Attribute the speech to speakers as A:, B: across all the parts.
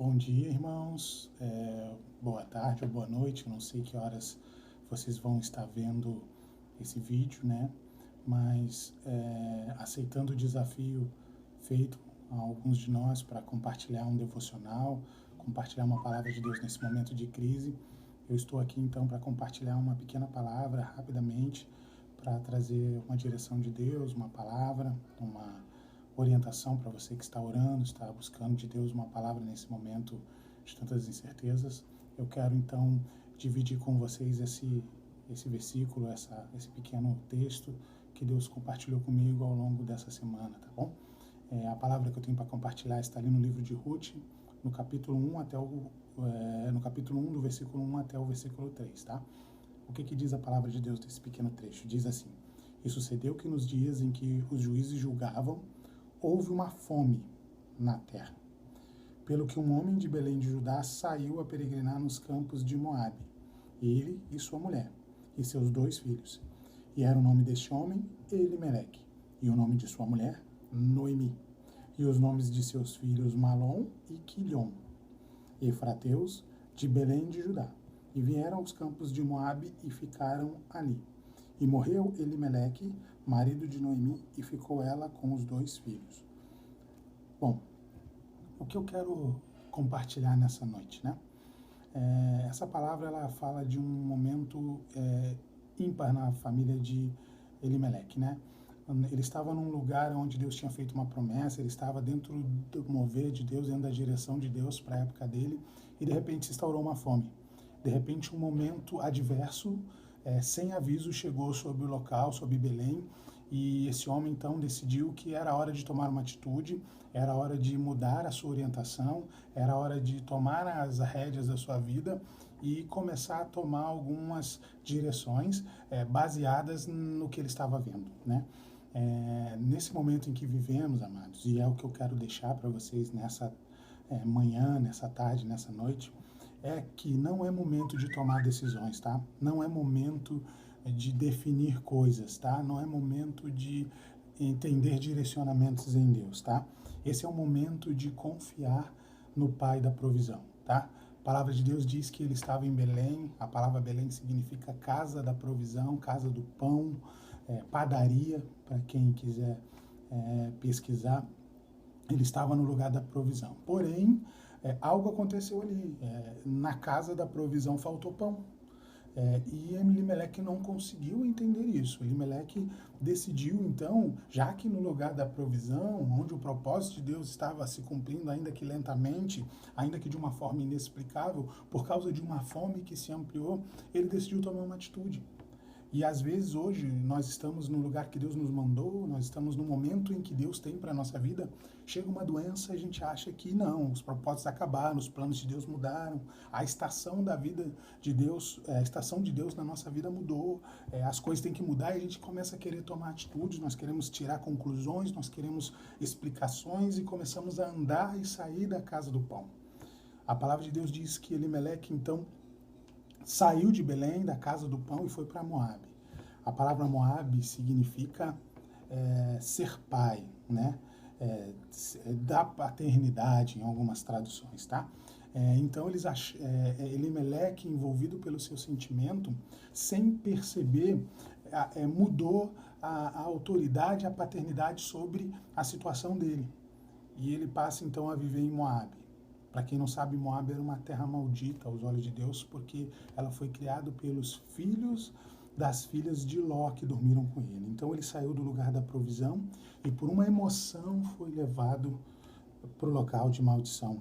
A: Bom dia, irmãos. Boa tarde ou boa noite. Eu não sei que horas vocês vão estar vendo esse vídeo, né? Mas aceitando o desafio feito a alguns de nós para compartilhar um devocional, compartilhar uma palavra de Deus nesse momento de crise, eu estou aqui então para compartilhar uma pequena palavra rapidamente para trazer uma direção de Deus, uma palavra, uma orientação para você que está orando, está buscando de Deus uma palavra nesse momento de tantas incertezas. Eu quero então dividir com vocês esse versículo, esse pequeno texto que Deus compartilhou comigo ao longo dessa semana, tá bom? A palavra que eu tenho para compartilhar está ali no livro de Ruth, no capítulo 1 no capítulo 1, do versículo 1 até o versículo 3, tá? O que diz a palavra de Deus nesse pequeno trecho? Diz assim: E sucedeu que nos dias em que os juízes julgavam, houve uma fome na terra. Pelo que um homem de Belém de Judá saiu a peregrinar nos campos de Moabe, ele e sua mulher, e seus 2 filhos. E era o nome deste homem Elimeleque, e o nome de sua mulher Noemi, e os nomes de seus filhos Malom e Quilion, efrateus de Belém de Judá. E vieram aos campos de Moabe e ficaram ali. E morreu Elimeleque, marido de Noemi, e ficou ela com os 2 filhos. Bom, o que eu quero compartilhar nessa noite, né? Essa palavra ela fala de um momento ímpar na família de Elimeleque, né? Ele estava num lugar onde Deus tinha feito uma promessa, ele estava dentro do mover de Deus, dentro da direção de Deus para a época dele, e de repente se instaurou uma fome. De repente um momento adverso, sem aviso, chegou sobre o local, sobre Belém, e esse homem então decidiu que era hora de tomar uma atitude, era hora de mudar a sua orientação, era hora de tomar as rédeas da sua vida e começar a tomar algumas direções baseadas no que ele estava vendo, né? Nesse momento em que vivemos, amados, e é o que eu quero deixar para vocês nessa manhã, nessa tarde, nessa noite, é que não é momento de tomar decisões, tá? Não é momento de definir coisas, tá? Não é momento de entender direcionamentos em Deus, tá? Esse é o momento de confiar no Pai da provisão, tá? A palavra de Deus diz que ele estava em Belém. A palavra Belém significa casa da provisão, casa do pão, padaria, para quem quiser pesquisar. Ele estava no lugar da provisão. Porém, algo aconteceu ali. Na casa da provisão faltou pão. E Elimeleque não conseguiu entender isso. Elimeleque decidiu, então, já que no lugar da provisão, onde o propósito de Deus estava se cumprindo, ainda que lentamente, ainda que de uma forma inexplicável, por causa de uma fome que se ampliou, ele decidiu tomar uma atitude. E às vezes hoje nós estamos no lugar que Deus nos mandou, nós estamos no momento em que Deus tem para a nossa vida, chega uma doença e a gente acha que não, os propósitos acabaram, os planos de Deus mudaram, a estação da vida de Deus, a estação de Deus na nossa vida mudou, as coisas têm que mudar e a gente começa a querer tomar atitudes, nós queremos tirar conclusões, nós queremos explicações e começamos a andar e sair da casa do pão. A palavra de Deus diz que Elimeleque então saiu de Belém, da casa do pão, e foi para Moabe. A palavra Moabe significa ser pai, né? Da paternidade em algumas traduções, tá? Então Elimeleque, envolvido pelo seu sentimento, sem perceber, mudou a autoridade, a paternidade sobre a situação dele. E ele passa então a viver em Moabe. Para quem não sabe, Moabe era uma terra maldita aos olhos de Deus, porque ela foi criada pelos filhos das filhas de Ló que dormiram com ele. Então ele saiu do lugar da provisão e por uma emoção foi levado para o local de maldição,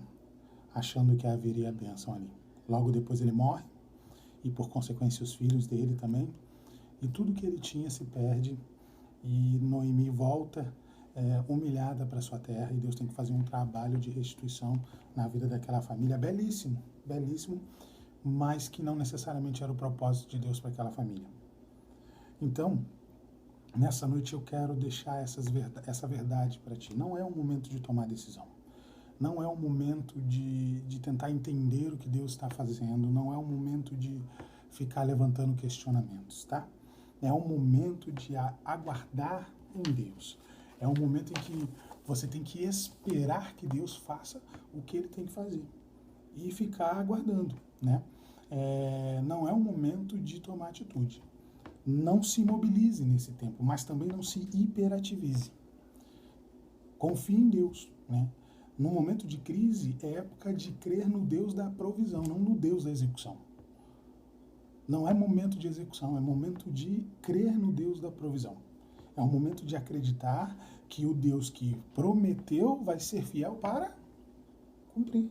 A: achando que haveria bênção ali. Logo depois ele morre e por consequência os filhos dele também. E tudo que ele tinha se perde e Noemi volta humilhada para sua terra, e Deus tem que fazer um trabalho de restituição na vida daquela família, belíssimo, belíssimo, mas que não necessariamente era o propósito de Deus para aquela família. Então, nessa noite eu quero deixar essa verdade para ti. Não é um momento de tomar decisão. Não é um momento de tentar entender o que Deus está fazendo. Não é um momento de ficar levantando questionamentos, tá? É um momento de aguardar em Deus. É um momento em que você tem que esperar que Deus faça o que Ele tem que fazer. e ficar aguardando, né? Não é um momento de tomar atitude. Não se mobilize nesse tempo, mas também não se hiperativize. Confie em Deus, né? No momento de crise, é época de crer no Deus da provisão, não no Deus da execução. Não é momento de execução, é momento de crer no Deus da provisão. É um momento de acreditar que o Deus que prometeu vai ser fiel para cumprir.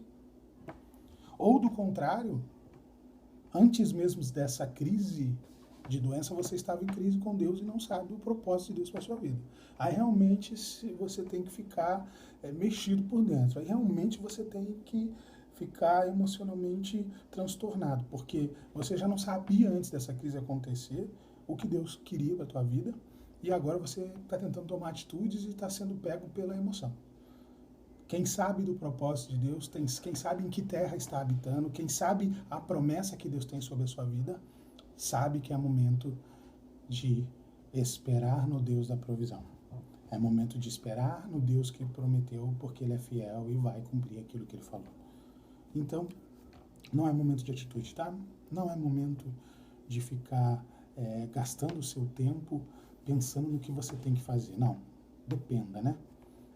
A: Ou do contrário, antes mesmo dessa crise de doença, você estava em crise com Deus e não sabe o propósito de Deus para a sua vida. Aí realmente você tem que ficar mexido por dentro. Aí realmente você tem que ficar emocionalmente transtornado, porque você já não sabia antes dessa crise acontecer o que Deus queria para a tua vida e agora você está tentando tomar atitudes e está sendo pego pela emoção. Quem sabe do propósito de Deus, quem sabe em que terra está habitando, quem sabe a promessa que Deus tem sobre a sua vida, sabe que é momento de esperar no Deus da provisão. É momento de esperar no Deus que prometeu, porque Ele é fiel e vai cumprir aquilo que Ele falou. Então, não é momento de atitude, tá? Não é momento de ficar gastando o seu tempo pensando no que você tem que fazer. Não, dependa, né?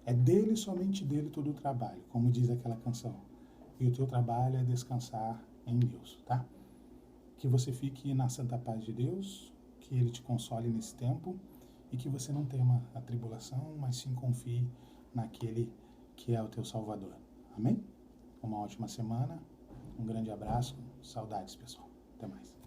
A: É dele, somente dele, todo o trabalho, como diz aquela canção. E o teu trabalho é descansar em Deus, tá? Que você fique na santa paz de Deus, que Ele te console nesse tempo e que você não tema a tribulação, mas sim confie naquele que é o teu Salvador. Amém? Uma ótima semana, um grande abraço, saudades, pessoal. Até mais.